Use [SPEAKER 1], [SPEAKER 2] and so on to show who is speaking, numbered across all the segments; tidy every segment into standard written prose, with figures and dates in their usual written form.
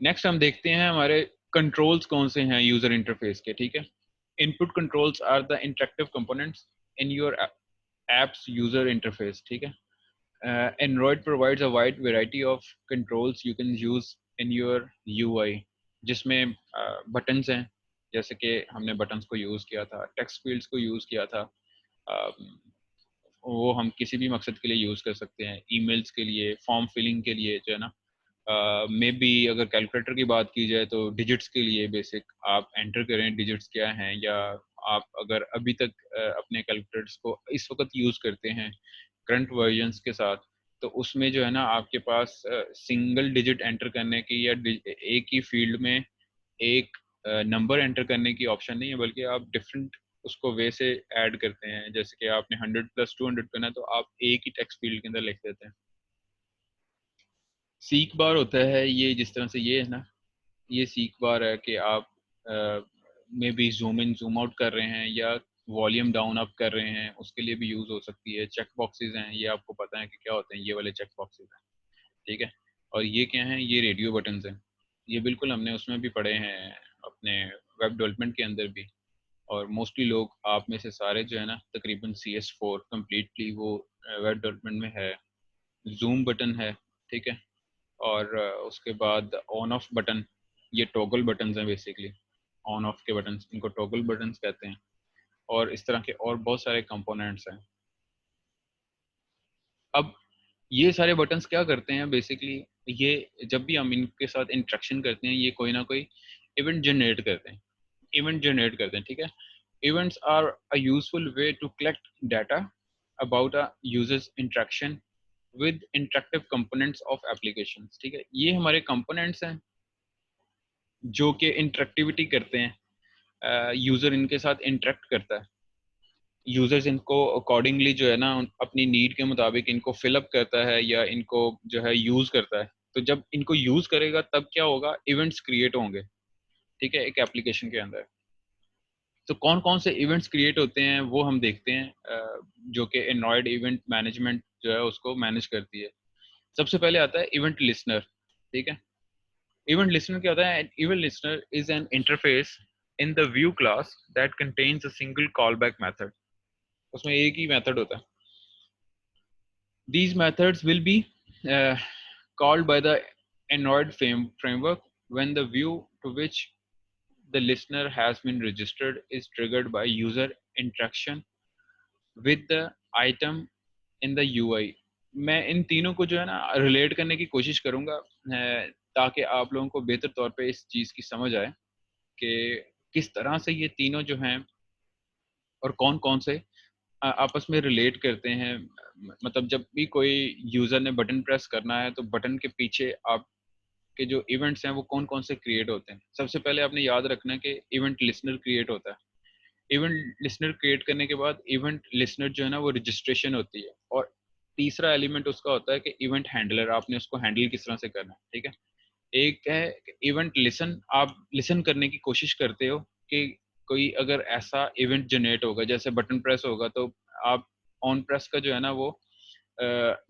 [SPEAKER 1] Next हम देखते हैं हमारे कंट्रोल्स कौन से हैं यूजर इंटरफेस के, ठीक है। Input controls are the interactive components in your apps user interface, ठीक है। Android provides a wide variety of controls you can use in your UI, जिसमें बटन्स हैं, जैसे कि हमने बटन्स को यूज़ किया था, टेक्स्ट फील्ड्स को यूज़ किया था। वो हम किसी भी मकसद के लिए यूज़ कर सकते हैं, ईमेल्स के लिए, फॉर्म फिलिंग के लिए जो है ना। मे बी अगर कैलकुलेटर की बात की जाए तो डिजिट्स के लिए बेसिक आप एंटर करें डिजिट्स क्या हैं, या आप अगर अभी तक अपने कैलकुलेटर्स को इस वक्त यूज़ करते हैं करंट वर्जन्स के साथ, तो उसमें जो है ना आपके पास सिंगल डिजिट एंटर करने की या एक ही फील्ड में एक नंबर एंटर करने की ऑप्शन नहीं है, बल्कि आप डिफरेंट उसको वे से ऐड करते हैं। जैसे कि आपने 100 + 200 करना है तो आप एक ही टेक्स्ट फील्ड के अंदर लिख देते हैं। सीक बार होता है ये, जिस तरह से ये है ना, ये सीक बार है कि आप may be zoom in zoom out कर रहे हैं या वॉल्यूम डाउन अप कर रहे हैं, उसके लिए भी यूज़ हो सकती है। चेक बॉक्सेस हैं, ये आपको पता है कि क्या होते हैं, ये वाले चेक बॉक्सेस हैं, ठीक है। और ये क्या हैं, ये रेडियो बटन्स हैं। ये बिल्कुल हमने उसमें भी पढ़े हैं अपने वेब डेवलपमेंट के अंदर भी। और मोस्टली लोग, आप में से सारे जो है ना तकरीबन CS4 कम्प्लीटली वो वेब डेवलपमेंट में है। जूम बटन है, ठीक है। और उसके बाद ऑन ऑफ बटन, ये टॉगल बटन्स हैं बेसिकली। ऑन ऑफ के बटन्स, इनको टॉगल बटन्स कहते हैं। और इस तरह के और बहुत सारे कंपोनेंट्स हैं। अब ये सारे बटन्स क्या करते हैं बेसिकली, ये जब भी हम इनके साथ इंटरेक्शन करते हैं, ये कोई ना कोई इवेंट जनरेट करते हैं, ठीक है। Events are a useful way to collect data about a user's interaction with interactive components of applications, ठीक है। ये हमारे कंपोनेंट्स हैं जो कि इंटरेक्टिविटी करते हैं, यूजर इनके साथ इंटरेक्ट करता है। यूजर्स इनको अकॉर्डिंगली जो है ना अपनी नीड के मुताबिक इनको फिलअप करता है या इनको जो है यूज करता है। तो जब इनको यूज करेगा तब क्या होगा, इवेंट्स क्रिएट होंगे, ठीक है, एक एप्लीकेशन के अंदर। तो कौन कौन से इवेंट्स क्रिएट होते हैं वो हम देखते हैं, जो कि एंड्रॉयड इवेंट मैनेजमेंट जो है उसको मैनेज करती है। सबसे पहले आता है इवेंट लिसनर, ठीक है। इवेंट लिसनर क्या होता है, event listener is an interface in the view class that contains a single callback method. उसमें एक ही मेथड होता है। These methods will be called by the Android framework when the view to which the listener has been registered is triggered by user interaction with the item in the UI। मैं इन तीनों को जो है ना relate करने की कोशिश करूंगा, ताकि आप लोगों को बेहतर तौर पे इस चीज़ की समझ आए कि किस तरह से ये तीनों जो हैं और कौन कौन से आपस में रिलेट करते हैं। मतलब जब भी कोई यूज़र ने बटन प्रेस करना है तो बटन के पीछे आपके जो इवेंट्स हैं वो कौन कौन से क्रिएट होते हैं। सबसे पहले आपने याद रखना है कि इवेंट लिसनर क्रिएट होता है। इवेंट लिसनर क्रिएट करने के बाद इवेंट लिसनर जो है ना वो रजिस्ट्रेशन होती है। और तीसरा एलिमेंट उसका होता है कि इवेंट हैंडलर, आपने उसको हैंडल किस तरह से करना है, ठीक है। एक है इवेंट लिसन, आप लिसन करने की कोशिश करते हो कि कोई अगर ऐसा इवेंट जनरेट होगा, जैसे बटन प्रेस होगा तो आप ऑन प्रेस का जो है ना वो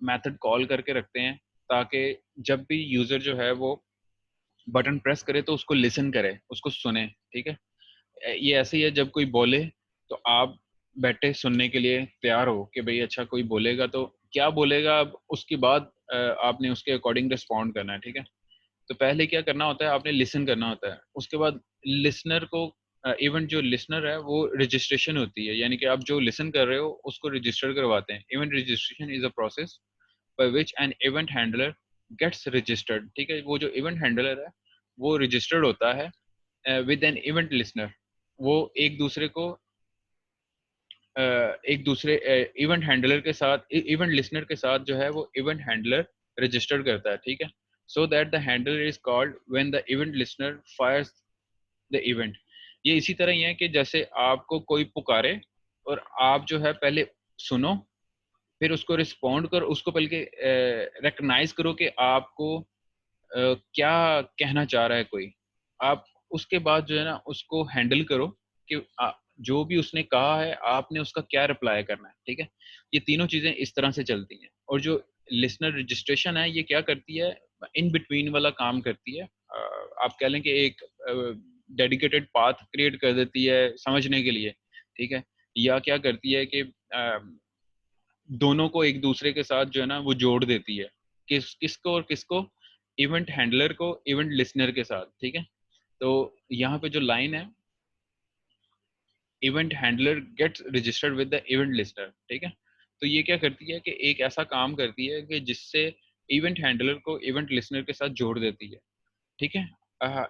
[SPEAKER 1] मेथड कॉल करके रखते हैं, ताकि जब भी यूजर जो है वो बटन प्रेस करे तो उसको लिसन करे, उसको सुने, ठीक है। ये ऐसे ही है, जब कोई बोले तो आप बैठे सुनने के लिए तैयार हो कि भाई अच्छा कोई बोलेगा तो क्या बोलेगा, अब उसके बाद आपने उसके अकॉर्डिंग रिस्पॉन्ड करना है, ठीक है। तो पहले क्या करना होता है, आपने लिसन करना होता है। उसके बाद लिसनर को, इवेंट जो लिसनर है वो रजिस्ट्रेशन होती है, यानी कि आप जो लिसन कर रहे हो उसको रजिस्टर करवाते हैं। Event registration is a process by which an event handler gets registered, ठीक है। वो जो इवेंट हैंडलर है वो रजिस्टर्ड होता है विद एन इवेंट लिसनर। वो एक दूसरे को एक दूसरे इवेंट हैंडलर के साथ, इवेंट लिसनर के साथ जो है वो इवेंट हैंडलर रजिस्टर करता है, ठीक है। So that the handler is called when the event listener fires the event. ये इसी तरह ही है कि जैसे आपको कोई पुकारे और आप जो है पहले सुनो, फिर उसको रिस्पॉन्ड करो, उसको बल्कि रिकग्नाइज करो कि आपको क्या कहना चाह रहा है कोई। आप उसके बाद जो है ना उसको हैंडल करो कि जो भी उसने कहा है आपने उसका क्या रिप्लाई करना है, ठीक है। ये तीनों चीज़ें इस तरह से चलती हैं। और जो लिसनर रजिस्ट्रेशन है ये क्या करती है, इन बिटवीन वाला काम करती है। आप कह लें कि एक डेडिकेटेड पाथ क्रिएट कर देती है समझने के लिए, ठीक है, या क्या करती है कि दोनों को एक दूसरे के साथ जो है ना वो जोड़ देती है, किसको और किसको, इवेंट हैंडलर को इवेंट लिसनर के साथ, ठीक है। तो यहाँ पे जो लाइन है, event handler gets registered with the event listener, ठीक है। तो ये क्या करती है कि एक ऐसा काम करती है कि जिससे इवेंट हैंडलर को इवेंट लिसनर के साथ जोड़ देती है, ठीक है।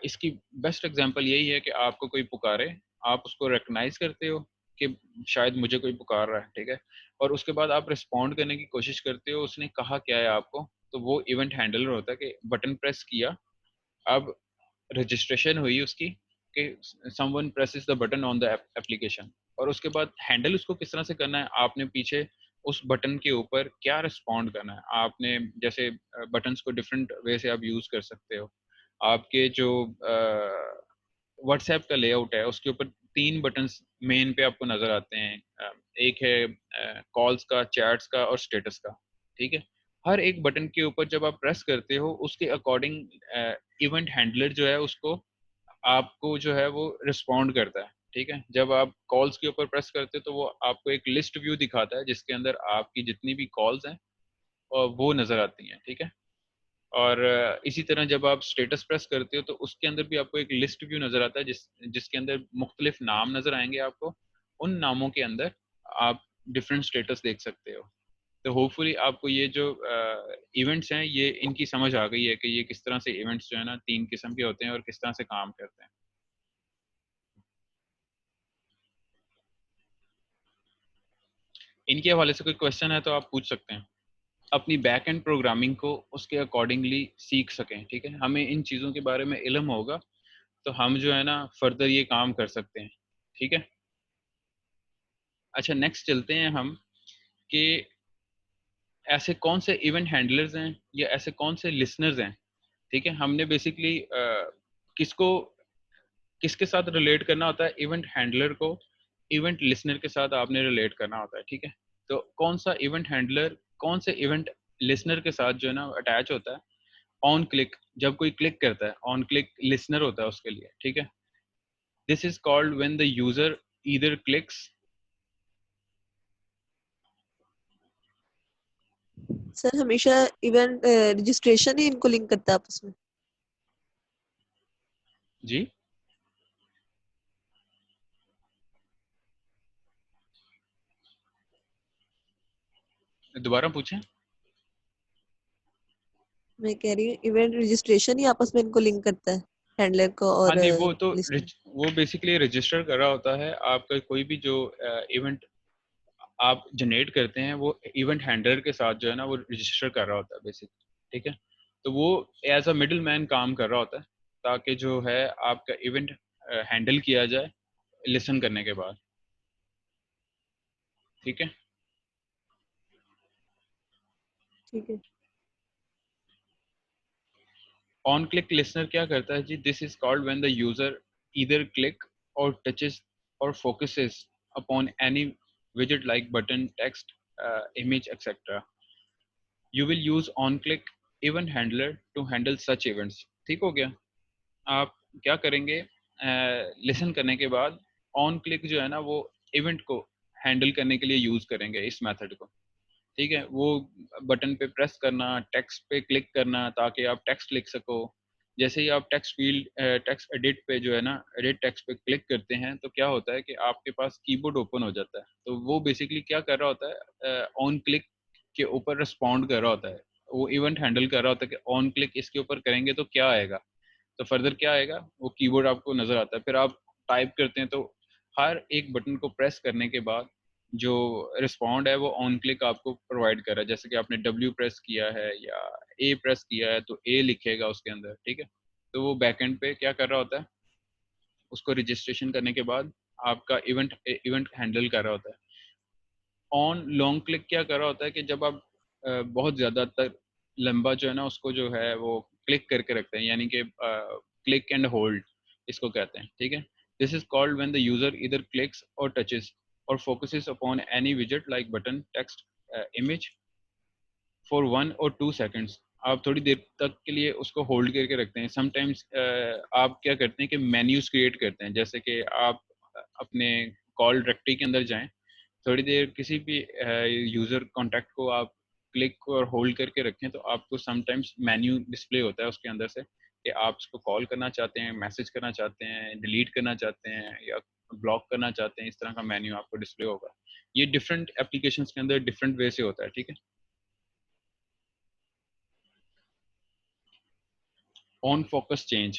[SPEAKER 1] इसकी बेस्ट एग्जांपल यही है कि आपको कोई पुकारे, आप उसको रिकग्नाइज करते हो कि शायद मुझे कोई पुकार रहा है, ठीक है, और उसके बाद आप रिस्पॉन्ड करने की कोशिश करते हो उसने कहा क्या है आपको, तो वो इवेंट हैंडलर होता है कि बटन प्रेस किया, अब रजिस्ट्रेशन हुई उसकी कि someone presses the button on the application, और उसके बाद हैंडल उसको किस तरह से करना है, आपने पीछे उस बटन के ऊपर क्या रिस्पॉन्ड करना है आपने, जैसे बटन्स को डिफरेंट वे से आप यूज कर सकते हो। आपके जो व्हाट्सएप का लेआउट है उसके ऊपर 3 बटन्स मेन पे आपको नजर आते हैं, एक है कॉल्स का, चैट्स का और स्टेटस का, ठीक है। हर एक बटन के ऊपर जब आप प्रेस करते हो उसके अकॉर्डिंग इवेंट हैंडलर जो है उसको आपको जो है वो रिस्पॉन्ड करता है, ठीक है। जब आप कॉल्स के ऊपर प्रेस करते हो तो वो आपको एक लिस्ट व्यू दिखाता है जिसके अंदर आपकी जितनी भी कॉल्स हैं और वो नज़र आती हैं, ठीक है। और इसी तरह जब आप स्टेटस प्रेस करते हो तो उसके अंदर भी आपको एक लिस्ट व्यू नज़र आता है जिसके अंदर मुख्तलिफ नाम नज़र आएंगे आपको, उन नामों के अंदर आप डिफरेंट स्टेटस देख सकते हो। तो होपफुली आपको ये जो इवेंट्स हैं ये इनकी समझ आ गई है कि ये किस तरह से इवेंट्स जो है ना 3 किस्म के होते हैं और किस तरह से काम करते हैं। इनके हवाले से कोई क्वेश्चन है तो आप पूछ सकते हैं, अपनी बैक एंड प्रोग्रामिंग को उसके अकॉर्डिंगली सीख सकें, ठीक है। हमें इन चीज़ों के बारे में इल्म होगा तो हम जो है ना फर्दर ये काम कर सकते हैं, ठीक है। अच्छा, नेक्स्ट चलते हैं हम कि ऐसे कौन से इवेंट हैंडलर्स हैं या ऐसे कौन से लिसनर्स हैं, ठीक है। हमने बेसिकली किसको किसके साथ रिलेट करना होता है, इवेंट हैंडलर को इवेंट लिसनर के साथ आपने रिलेट करना होता है, ठीक है। तो कौन सा इवेंट हैंडलर कौन से इवेंट लिसनर के साथ जो है ना अटैच होता है, ऑन क्लिक, जब कोई क्लिक करता है ऑन क्लिक लिसनर होता है उसके लिए, ठीक है। This is called when the user either clicks.
[SPEAKER 2] Sir हमेशा इवेंट रजिस्ट्रेशन ही इनको लिंक करता है आपस में।
[SPEAKER 1] जी, दोबारा पूछें।
[SPEAKER 2] मैं कह रही हूँ इवेंट रजिस्ट्रेशन ही आपस में इनको लिंक करता है, हैंडलर को
[SPEAKER 1] हाँ
[SPEAKER 2] और
[SPEAKER 1] जी, वो तो
[SPEAKER 2] लिस्टर।
[SPEAKER 1] वो बेसिकली रजिस्टर कर रहा होता है आपका कोई भी जो इवेंट आप जनरेट करते हैं, वो इवेंट हैंडलर के साथ जो है ना वो रजिस्टर कर रहा होता है बेसिकली, ठीक है। तो वो एज अ मिडिल मैन काम कर रहा होता है ताकि जो है आपका इवेंट हैंडल किया जाए लिसन करने के बाद, ठीक है।
[SPEAKER 2] ठीक है।
[SPEAKER 1] ऑन क्लिक लिसनर क्या करता है जी, this is called when the user either click or touches or focuses upon any विजेट like button, text, image etcetera. You will use on click event handler to handle such events, ठीक हो गया। आप क्या करेंगे, लिसन करने के बाद ऑन क्लिक जो है ना वो इवेंट को हैंडल करने के लिए यूज करेंगे इस मेथड को, ठीक है। वो बटन पे प्रेस करना, टेक्स्ट पे क्लिक करना ताकि आप टेक्स्ट लिख सको। जैसे ही आप टेक्स्ट फील्ड टेक्स्ट एडिट पे जो है ना एडिट टेक्स्ट पे क्लिक करते हैं तो क्या होता है कि आपके पास कीबोर्ड ओपन हो जाता है, तो वो बेसिकली क्या कर रहा होता है, ऑन क्लिक के ऊपर रिस्पॉन्ड कर रहा होता है, वो इवेंट हैंडल कर रहा होता है कि ऑन क्लिक इसके ऊपर करेंगे तो क्या आएगा, तो फर्दर क्या आएगा वो कीबोर्ड आपको नजर आता है, फिर आप टाइप करते हैं तो हर एक बटन को प्रेस करने के बाद जो रिस्पॉन्ड है वो ऑन क्लिक आपको प्रोवाइड कर रहा है। जैसे कि आपने डब्ल्यू प्रेस किया है या ए प्रेस किया है तो ए लिखेगा उसके अंदर, ठीक है। तो वो बैकएंड पे क्या कर रहा होता है, उसको रजिस्ट्रेशन करने के बाद आपका इवेंट हैंडल कर रहा होता है। ऑन लॉन्ग क्लिक क्या कर रहा होता है कि जब आप बहुत ज़्यादा तक लंबा जो है ना उसको जो है वो क्लिक करके रखते हैं, यानी कि क्लिक एंड होल्ड इसको कहते हैं, ठीक है। This is called when the user either clicks or touches or focuses upon any विजेट like button, text, image for 1 or 2 seconds आप थोड़ी देर तक के लिए उसको होल्ड करके रखते हैं। समटाइम्स आप क्या करते हैं कि मेन्यूज क्रिएट करते हैं, जैसे कि आप अपने कॉल डायरेक्टरी के अंदर जाएं, थोड़ी देर किसी भी यूज़र कॉन्टैक्ट को आप क्लिक और होल्ड करके रखें, तो आपको समटाइम्स मेन्यू डिस्प्ले होता है उसके अंदर से कि आप उसको कॉल करना चाहते हैं, मैसेज करना चाहते हैं, डिलीट करना चाहते हैं या ब्लॉक करना चाहते हैं, इस तरह का मेन्यू आपको डिस्प्ले होगा। ये डिफरेंट एप्लीकेशंस के अंदर डिफरेंट वे से होता है, ठीक है। ऑन फोकस चेंज,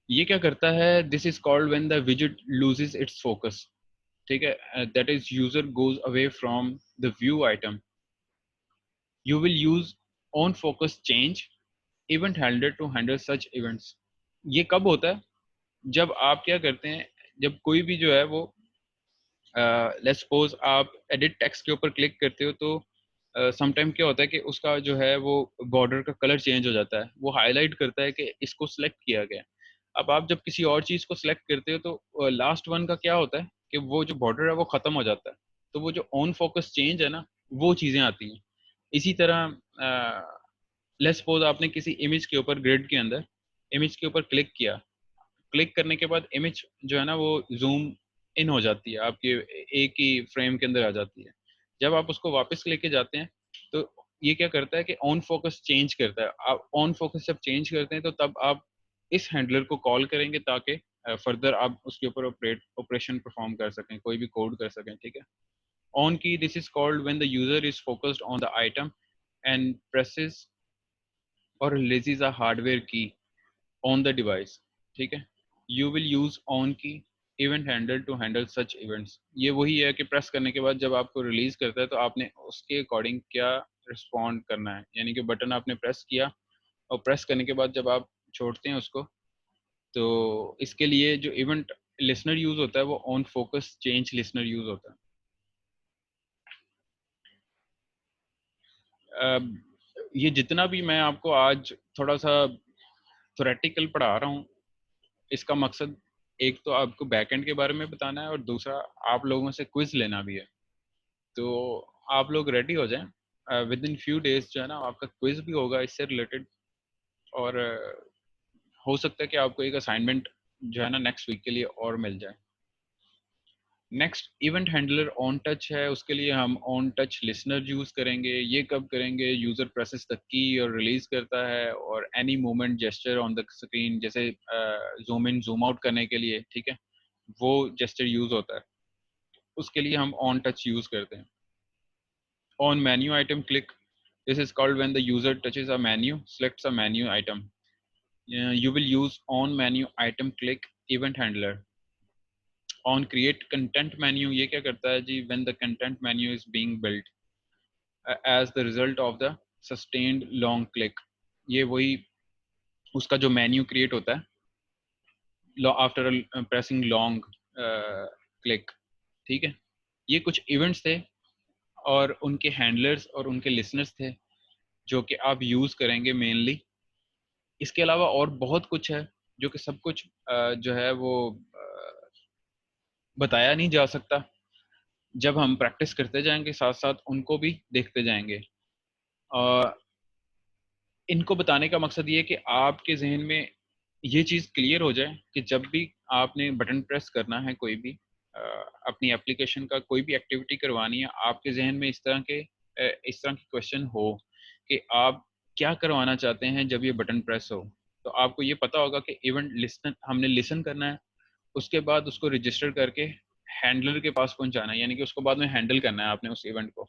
[SPEAKER 1] ये क्या करता है, this is called when the विजेट लूजेस इट्स फोकस, ठीक है। That is user goes away from the view item, you will use on focus change event handler to handle such events. ये कब होता है, जब आप क्या करते हैं, जब कोई भी जो है वो लेट्स सपोज आप एडिट टेक्स्ट के ऊपर क्लिक करते हो, तो समटाइम क्या होता है कि उसका जो है वो बॉर्डर का कलर चेंज हो जाता है, वो हाईलाइट करता है कि इसको सिलेक्ट किया गया। अब आप जब किसी और चीज़ को सिलेक्ट करते हो तो लास्ट वन का क्या होता है कि वो जो बॉर्डर है वो ख़त्म हो जाता है, तो वो जो ऑन फोकस चेंज है ना, वो चीज़ें आती हैं। इसी तरह लेट्स सपोज आपने किसी इमेज के ऊपर, ग्रिड के अंदर इमेज के ऊपर क्लिक किया, क्लिक करने के बाद इमेज जो है ना वो जूम इन हो जाती है, आपके एक ही फ्रेम के अंदर आ जाती है। जब आप उसको वापस लेके जाते हैं, तो ये क्या करता है कि ऑन फोकस चेंज करता है। आप ऑन फोकस जब चेंज करते हैं तो तब आप इस हैंडलर को कॉल करेंगे ताकि फर्दर आप उसके ऊपर ऑपरेशन परफॉर्म कर सकें, कोई भी कोड कर सकें, ठीक है। On key, this is called when the user is focused on the item and presses or releases a hardware key on the device, ठीक है। You will use on key event handle to handle such events. ये वही है कि press करने के बाद जब आपको रिलीज करता है तो आपने उसके अकॉर्डिंग क्या रिस्पॉन्ड करना है, यानी कि बटन आपने प्रेस किया और प्रेस करने के बाद जब आप छोड़ते हैं उसको, तो इसके लिए जो इवेंट लिसनर यूज होता है वो on focus change listener use होता है। ये जितना भी मैं आपको आज थोड़ा सा थोरेटिकल पढ़ा रहा हूँ, इसका मकसद एक तो आपको बैकएंड के बारे में बताना है और दूसरा आप लोगों से क्विज लेना भी है। तो आप लोग रेडी हो जाएं, विद इन फ्यू डेज जो है ना आपका क्विज भी होगा इससे रिलेटेड, और हो सकता है कि आपको एक असाइनमेंट जो है ना नेक्स्ट वीक के लिए और मिल जाए। Next event handler on touch है, उसके लिए हम ऑन टच लिसनर यूज करेंगे। ये कब करेंगे, यूजर प्रेसेस द की और रिलीज करता है, और any movement gesture on the screen, जैसे जूम इन जूम आउट करने के लिए, ठीक है, वो जेस्चर यूज होता है, उसके लिए हम ऑन टच यूज करते हैं। On menu item click, this is called when the user touches a menu, selects a menu item. You will use on menu item click event handler. On create content menu, ये क्या करता है जी, when the content menu is being built as the result of the sustained long click, ये वही उसका जो menu create होता है आफ्टर प्रेसिंग लॉन्ग क्लिक, ठीक है। ये कुछ इवेंट्स थे और उनके हैंडलर्स और उनके लिसनर्स थे जो कि आप यूज़ करेंगे मेनली। इसके अलावा और बहुत कुछ है जो कि सब कुछ जो है वो बताया नहीं जा सकता। जब हम प्रैक्टिस करते जाएंगे साथ साथ उनको भी देखते जाएंगे। और इनको बताने का मकसद ये है कि आपके जहन में ये चीज़ क्लियर हो जाए कि जब भी आपने बटन प्रेस करना है, कोई भी अपनी एप्लीकेशन का कोई भी एक्टिविटी करवानी है, आपके जहन में इस तरह के क्वेश्चन हो कि आप क्या करवाना चाहते हैं जब ये बटन प्रेस हो, तो आपको ये पता होगा कि इवेंट लिसन हमने लिसन करना है, उसके बाद उसको रजिस्टर करके हैंडलर के पास पहुंचाना है, यानी कि उसको बाद में हैंडल करना है आपने उस इवेंट को।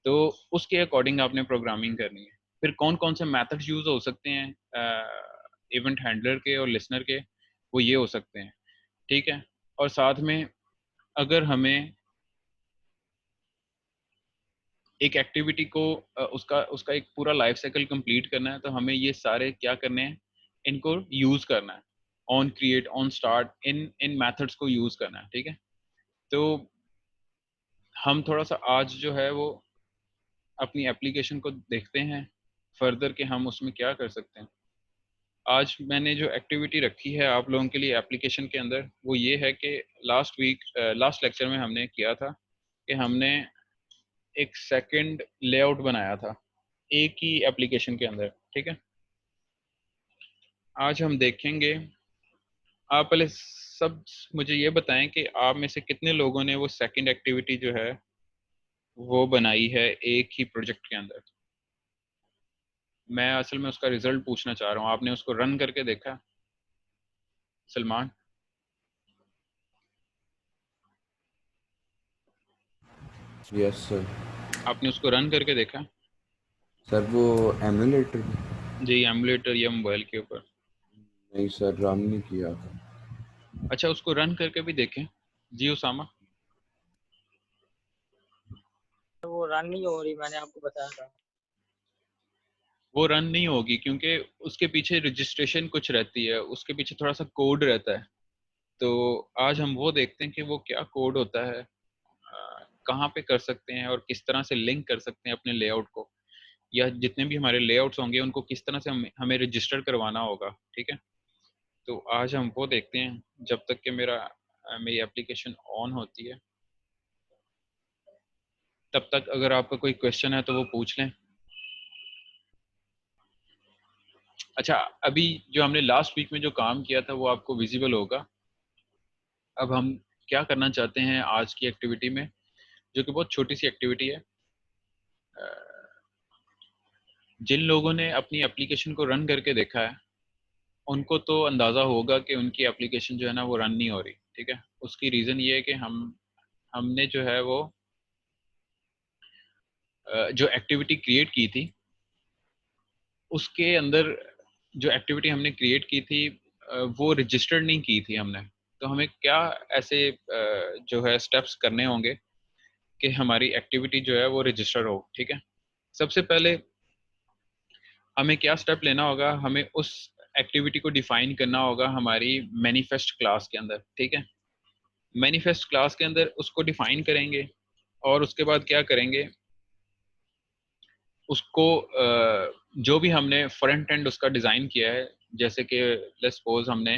[SPEAKER 1] तो उसके अकॉर्डिंग आपने प्रोग्रामिंग करनी है। फिर कौन कौन से मेथड्स यूज हो सकते हैं इवेंट हैंडलर के और लिसनर के, वो ये हो सकते हैं, ठीक है। और साथ में अगर हमें एक एक्टिविटी को उसका उसका एक पूरा लाइफ साइकिल कंप्लीट करना है, तो हमें ये सारे क्या करने हैं, इनको यूज करना है। On create, on start, in in methods को यूज करना है, ठीक है। तो हम थोड़ा सा आज जो है वो अपनी एप्लीकेशन को देखते हैं फर्दर कि हम उसमें क्या कर सकते हैं। आज मैंने जो एक्टिविटी रखी है आप लोगों के लिए एप्लीकेशन के अंदर, वो ये है कि लास्ट लेक्चर में हमने किया था कि हमने एक सेकंड लेआउट बनाया था, एक ही एप्लीकेशन के अंदर, ठीक है। आज हम देखेंगे, आप पहले सब मुझे ये बताएं कि आप में से कितने लोगों ने वो सेकंड एक्टिविटी जो है वो बनाई है एक ही प्रोजेक्ट के अंदर। मैं असल में उसका रिजल्ट पूछना चाह रहा हूँ, आपने उसको रन करके देखा सलमान?
[SPEAKER 3] Yes sir.
[SPEAKER 1] आपने उसको रन करके देखा?
[SPEAKER 3] सर वो एमुलेटर
[SPEAKER 1] जी, एमुलेटर या मोबाइल के ऊपर?
[SPEAKER 3] नहीं सर, रन नहीं किया था।
[SPEAKER 1] अच्छा, उसको रन करके भी देखें। जी उसामा?
[SPEAKER 4] वो रन नहीं हो रही, मैंने आपको बताया था।
[SPEAKER 1] वो रन नहीं होगी क्योंकि उसके पीछे रजिस्ट्रेशन कुछ रहती है, उसके पीछे थोड़ा सा कोड रहता है। तो आज हम वो देखते हैं कि वो क्या कोड होता है, कहाँ पे कर सकते हैं और किस तरह से लिंक कर सकते हैं अपने लेआउट को, या जितने भी हमारे लेआउट्स होंगे उनको किस तरह से हमें रजिस्टर करवाना होगा, ठीक है। तो आज हम वो देखते हैं, जब तक कि मेरी एप्लीकेशन ऑन होती है तब तक अगर आपका कोई क्वेश्चन है तो वो पूछ लें। अच्छा, अभी जो हमने लास्ट वीक में जो काम किया था वो आपको विजिबल होगा। अब हम क्या करना चाहते हैं आज की एक्टिविटी में, जो कि बहुत छोटी सी एक्टिविटी है। जिन लोगों ने अपनी एप्लीकेशन को रन करके देखा है उनको तो अंदाज़ा होगा कि उनकी एप्लीकेशन जो है ना वो रन नहीं हो रही, ठीक है। उसकी रीज़न ये है कि हमने जो है वो जो एक्टिविटी क्रिएट की थी उसके अंदर, जो एक्टिविटी हमने क्रिएट की थी वो रजिस्टर्ड नहीं की थी हमने। तो हमें क्या ऐसे जो है स्टेप्स करने होंगे कि हमारी एक्टिविटी जो है वो रजिस्टर हो, ठीक है। सबसे पहले हमें क्या स्टेप लेना होगा, हमें उस एक्टिविटी को डिफाइन करना होगा हमारी मैनिफेस्ट क्लास के अंदर, ठीक है। मैनिफेस्ट क्लास के अंदर उसको डिफाइन करेंगे और उसके बाद क्या करेंगे, उसको जो भी हमने फ्रंट एंड उसका डिज़ाइन किया है, जैसे कि लेट्स सपोज हमने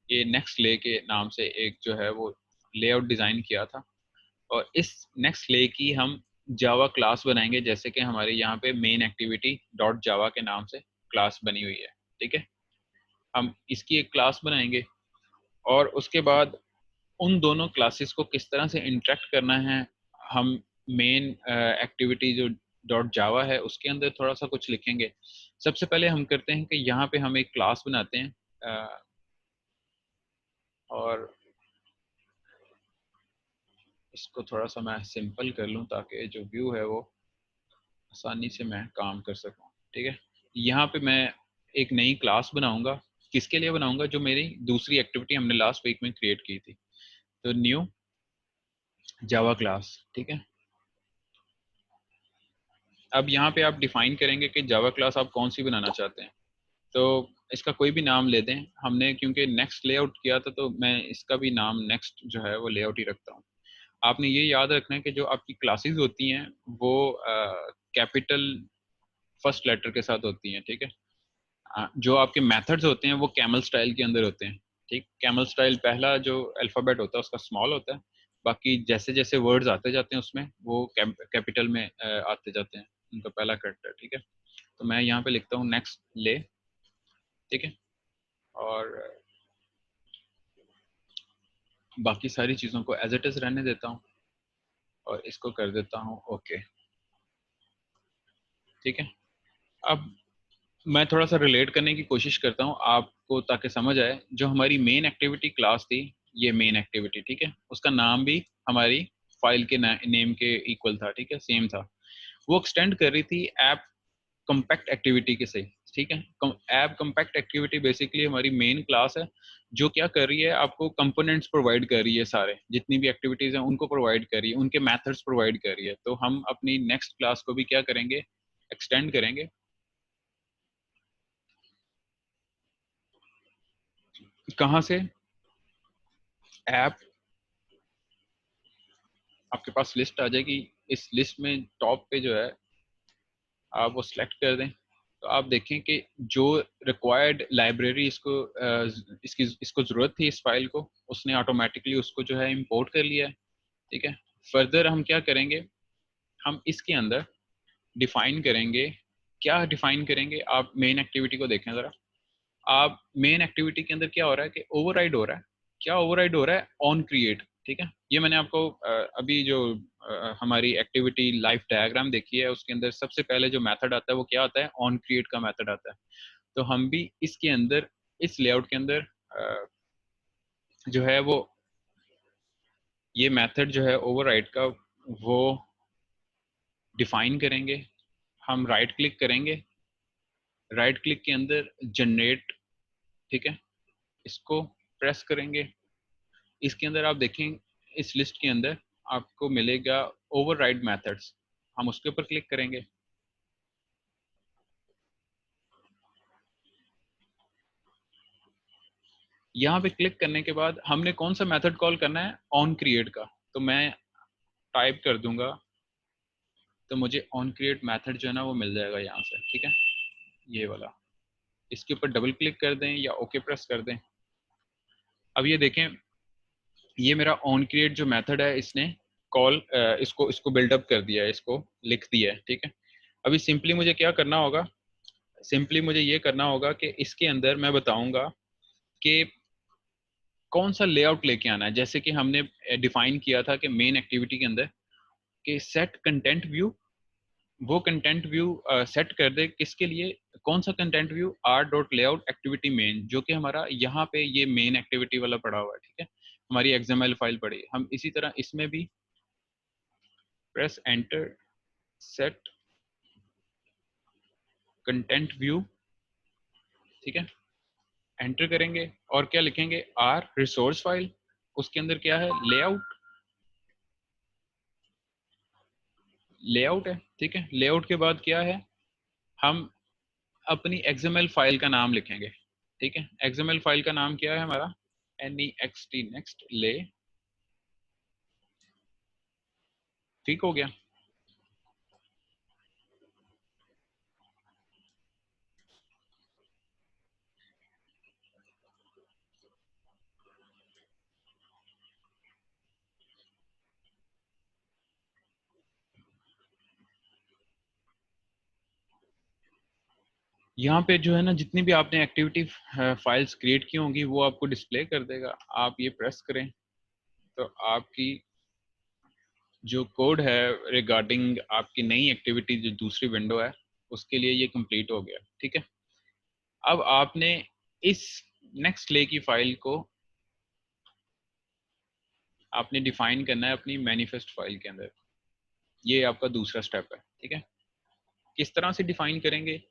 [SPEAKER 1] ये नेक्स्ट ले के नाम से एक जो है वो लेआउट डिज़ाइन किया था, और इस नेक्स्ट ले की हम जावा क्लास बनाएंगे, जैसे कि हमारे यहाँ पे मेन एक्टिविटी डॉट जावा के नाम से क्लास बनी हुई है, ठीक है। हम इसकी एक क्लास बनाएंगे और उसके बाद उन दोनों क्लासेस को किस तरह से इंटरेक्ट करना है, हम मेन एक्टिविटी जो डॉट जावा है उसके अंदर थोड़ा सा कुछ लिखेंगे। सबसे पहले हम करते हैं कि यहाँ पे हम एक क्लास बनाते हैं और इसको थोड़ा सा मैं सिंपल कर लूँ ताकि जो व्यू है वो आसानी से मैं काम कर सकूँ, ठीक है। यहाँ पे मैं एक नई क्लास बनाऊंगा, किसके लिए बनाऊंगा, जो मेरी दूसरी एक्टिविटी हमने लास्ट वीक में क्रिएट की थी। तो न्यू जावा क्लास, ठीक है। अब यहाँ पे आप डिफाइन करेंगे कि जावा क्लास आप कौन सी बनाना चाहते हैं। तो इसका कोई भी नाम ले दें, हमने क्योंकि नेक्स्ट लेआउट किया था तो मैं इसका भी नाम नेक्स्ट जो है वो लेआउट ही रखता हूँ। आपने ये याद रखना है कि जो आपकी क्लासेस होती हैं वो कैपिटल फर्स्ट लेटर के साथ होती हैं, ठीक है। जो आपके मेथड्स होते हैं वो कैमल स्टाइल के अंदर होते हैं, ठीक। कैमल स्टाइल पहला जो अल्फ़ाबेट होता है उसका स्मॉल होता है, बाकी जैसे जैसे वर्ड्स आते जाते हैं उसमें वो कैपिटल में आते जाते हैं, उनका पहला करेक्टर, ठीक है। तो मैं यहाँ पे लिखता हूँ नेक्स्ट ले, ठीक है। और बाकी सारी चीज़ों को एज इट इज़ रहने देता हूँ और इसको कर देता हूँ ओके, ठीक है। अब मैं थोड़ा सा रिलेट करने की कोशिश करता हूँ आपको ताकि समझ आए। जो हमारी मेन एक्टिविटी क्लास थी, ये मेन एक्टिविटी, ठीक है, उसका नाम भी हमारी फाइल के नेम के इक्वल था, ठीक है, सेम था। वो एक्सटेंड कर रही थी ऐप कम्पैक्ट एक्टिविटी के से, ठीक है। ऐप कम्पैक्ट एक्टिविटी बेसिकली हमारी मेन क्लास है जो क्या कर रही है, आपको कंपोनेंट्स प्रोवाइड कर रही है, सारे जितनी भी एक्टिविटीज़ हैं उनको प्रोवाइड कर रही है, उनके मेथड्स प्रोवाइड कर रही है। तो हम अपनी नेक्स्ट क्लास को भी क्या करेंगे, एक्सटेंड करेंगे। कहाँ से? ऐप, आपके पास लिस्ट आ जाएगी, इस लिस्ट में टॉप पे जो है आप वो सिलेक्ट कर दें तो आप देखें कि जो रिक्वायर्ड लाइब्रेरी इसको ज़रूरत थी इस फाइल को, उसने ऑटोमेटिकली उसको जो है इंपोर्ट कर लिया है, ठीक है। फर्दर हम क्या करेंगे, हम इसके अंदर डिफाइन करेंगे क्या डिफाइन करेंगे, आप मेन एक्टिविटी को देखें ज़रा। आप मेन एक्टिविटी के अंदर क्या हो रहा है कि ओवरराइड हो रहा है, क्या ओवरराइड हो रहा है, ऑन क्रिएट, ठीक है। ये मैंने आपको अभी जो हमारी एक्टिविटी लाइफ डायग्राम देखी है उसके अंदर सबसे पहले जो मेथड आता है वो क्या आता है, ऑन क्रिएट का मेथड आता है। तो हम भी इसके अंदर, इस लेआउट के अंदर जो है वो ये मेथड जो है ओवरराइड का वो डिफाइन करेंगे। हम राइट क्लिक करेंगे, राइट क्लिक के अंदर जनरेट, ठीक है, इसको प्रेस करेंगे। इसके अंदर आप देखें, इस लिस्ट के अंदर आपको मिलेगा ओवरराइड मेथड्स, हम उसके ऊपर क्लिक करेंगे। यहाँ पे क्लिक करने के बाद हमने कौन सा मेथड कॉल करना है, ऑन क्रिएट का। तो मैं टाइप कर दूंगा तो मुझे ऑन क्रिएट मेथड जो है ना वो मिल जाएगा यहाँ से, ठीक है, ये वाला। इसके ऊपर डबल क्लिक कर दें या ओके प्रेस कर दें। अब ये देखें, ये मेरा ऑन क्रिएट जो मेथड है इसने कॉल इसको बिल्डअप कर दिया है, इसको लिख दिया है, ठीक है। अभी सिंपली मुझे क्या करना होगा, सिंपली मुझे ये करना होगा कि इसके अंदर मैं बताऊंगा कि कौन सा लेआउट लेके आना है। जैसे कि हमने डिफाइन किया था कि मेन एक्टिविटी के अंदर कि सेट कंटेंट व्यू, वो कंटेंट व्यू सेट कर दे किसके लिए, कौन सा content view, R dot layout activity main, जो कि हमारा यहाँ पे ये मेन एक्टिविटी वाला पड़ा हुआ है, ठीक है, हमारी एक्सएमएल फाइल पड़ी है। हम इसी तरह इसमें भी press enter, set content view, ठीक है, एंटर करेंगे और क्या लिखेंगे, आर रिसोर्स फाइल, उसके अंदर क्या है, लेआउट, लेआउट है, ठीक है। लेआउट के बाद क्या है, हम अपनी एक्सएमएल फाइल का नाम लिखेंगे, ठीक है। एक्सएमएल फाइल का नाम क्या है हमारा, next नेक्स्ट ले, ठीक हो गया। यहाँ पे जो है ना जितनी भी आपने एक्टिविटी फाइल्स क्रिएट की होंगी वो आपको डिस्प्ले कर देगा। आप ये प्रेस करें तो आपकी जो कोड है रिगार्डिंग आपकी नई एक्टिविटी जो दूसरी विंडो है उसके लिए ये कंप्लीट हो गया, ठीक है। अब आपने इस नेक्स्ट ले की फाइल को आपने डिफाइन करना है अपनी मैनिफेस्ट फाइल के अंदर। ये आपका दूसरा स्टेप है, ठीक है। किस तरह से डिफाइन करेंगे,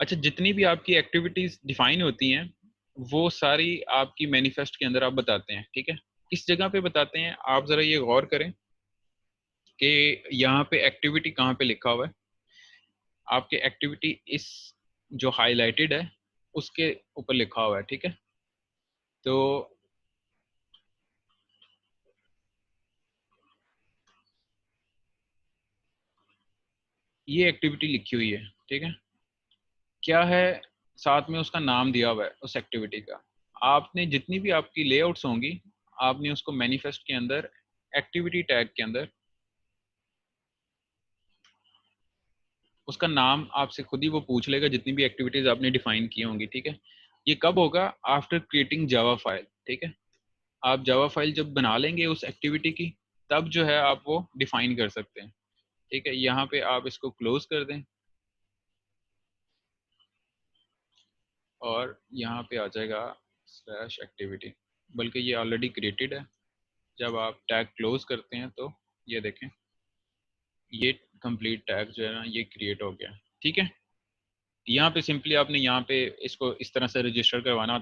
[SPEAKER 1] अच्छा, जितनी भी आपकी एक्टिविटीज डिफाइन होती हैं वो सारी आपकी मैनिफेस्ट के अंदर आप बताते हैं, ठीक है। किस जगह पे बताते हैं आप जरा ये गौर करें कि यहाँ पे एक्टिविटी कहाँ पे लिखा हुआ है। आपके एक्टिविटी इस जो हाईलाइटेड है उसके ऊपर लिखा हुआ है, ठीक है। तो ये एक्टिविटी लिखी हुई है, ठीक है, क्या है, साथ में उसका नाम दिया हुआ है उस एक्टिविटी का। आपने जितनी भी आपकी लेआउट्स होंगी आपने उसको मैनिफेस्ट के अंदर एक्टिविटी टैग के अंदर उसका नाम आपसे खुद ही वो पूछ लेगा, जितनी भी एक्टिविटीज आपने डिफाइन की होंगी, ठीक है। ये कब होगा, आफ्टर क्रिएटिंग जावा फाइल, ठीक है। आप जावा फाइल जब बना लेंगे उस एक्टिविटी की तब जो है आप वो डिफाइन कर सकते हैं, ठीक है। यहाँ पे आप इसको क्लोज कर दें और यहाँ पे आ जाएगा स्लैश एक्टिविटी, बल्कि ये ऑलरेडी क्रिएटेड है। जब आप टैग क्लोज करते हैं तो ये देखें ये कंप्लीट टैग जो है ना ये क्रिएट हो गया, ठीक है। यहाँ पे सिंपली आपने यहाँ पे इसको इस तरह से रजिस्टर करवाना